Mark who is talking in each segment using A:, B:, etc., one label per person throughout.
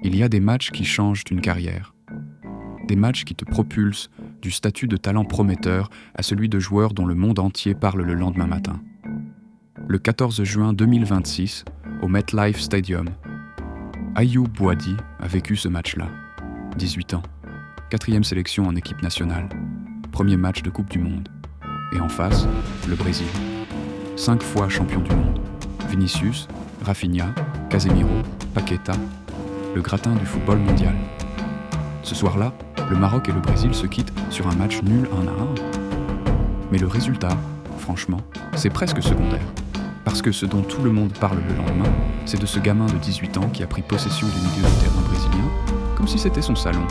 A: Il y a des matchs qui changent une carrière. Des matchs qui te propulsent du statut de talent prometteur à celui de joueur dont le monde entier parle le lendemain matin. Le 14 juin 2026, au MetLife Stadium, Ayoub Boadi a vécu ce match-là. 18 ans, 4e sélection en équipe nationale, premier match de Coupe du Monde. Et en face, le Brésil. 5 fois champion du monde. Vinicius, Rafinha, Casemiro, Paqueta, le gratin du football mondial. Ce soir-là, le Maroc et le Brésil se quittent sur un match nul 1-1. Mais le résultat, franchement, c'est presque secondaire. Parce que ce dont tout le monde parle le lendemain, c'est de ce gamin de 18 ans qui a pris possession du milieu de terrain brésilien, comme si c'était son salon.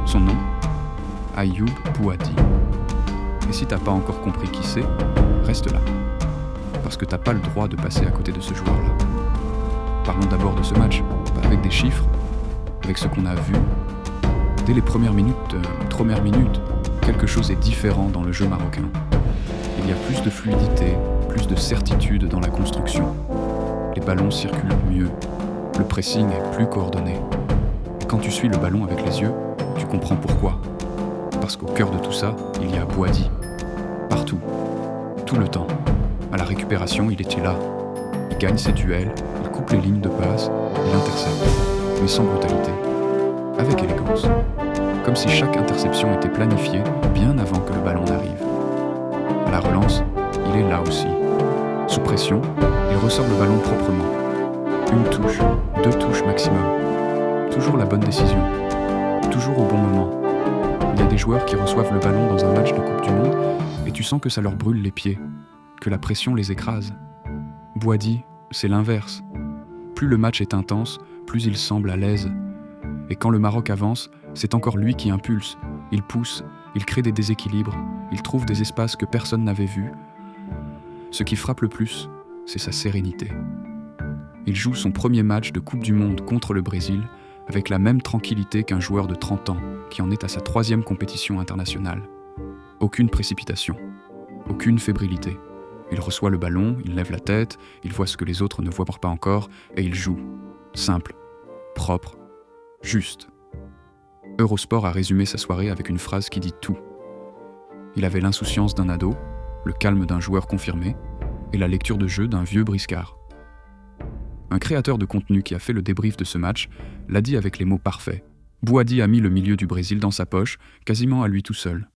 A: Son nom, Ayoub Boadi. Et si t'as pas encore compris qui c'est, reste là. Parce que t'as pas le droit de passer à côté de ce joueur-là. Parlons d'abord de ce match, pas avec des chiffres, avec ce qu'on a vu. Dès les premières minutes, quelque chose est différent dans le jeu marocain. Il y a plus de fluidité, plus de certitude dans la construction. Les ballons circulent mieux, le pressing est plus coordonné. Et quand tu suis le ballon avec les yeux, tu comprends pourquoi. Parce qu'au cœur de tout ça, il y a Boadi. Partout, tout le temps. À la récupération, il était là. Il gagne ses duels, il coupe les lignes de passe, il intercepte, mais sans brutalité, avec élégance. Comme si chaque interception était planifiée bien avant que le ballon n'arrive. À la relance, il est là aussi. Sous pression, il ressort le ballon proprement. Une touche, 2 touches maximum. Toujours la bonne décision. Toujours au bon moment. Il y a des joueurs qui reçoivent le ballon dans un match de Coupe du Monde et tu sens que ça leur brûle les pieds, que la pression les écrase. Boadi, c'est l'inverse. Plus le match est intense, plus il semble à l'aise. Et quand le Maroc avance, c'est encore lui qui impulse. Il pousse, il crée des déséquilibres, il trouve des espaces que personne n'avait vus. Ce qui frappe le plus, c'est sa sérénité. Il joue son premier match de Coupe du Monde contre le Brésil avec la même tranquillité qu'un joueur de 30 ans qui en est à sa 3e compétition internationale. Aucune précipitation, aucune fébrilité. Il reçoit le ballon, il lève la tête, il voit ce que les autres ne voient pas encore et il joue. Simple, propre, juste. Eurosport a résumé sa soirée avec une phrase qui dit tout. Il avait l'insouciance d'un ado, le calme d'un joueur confirmé et la lecture de jeu d'un vieux briscard. Un créateur de contenu qui a fait le débrief de ce match l'a dit avec les mots parfaits. Boadi a mis le milieu du Brésil dans sa poche, quasiment à lui tout seul.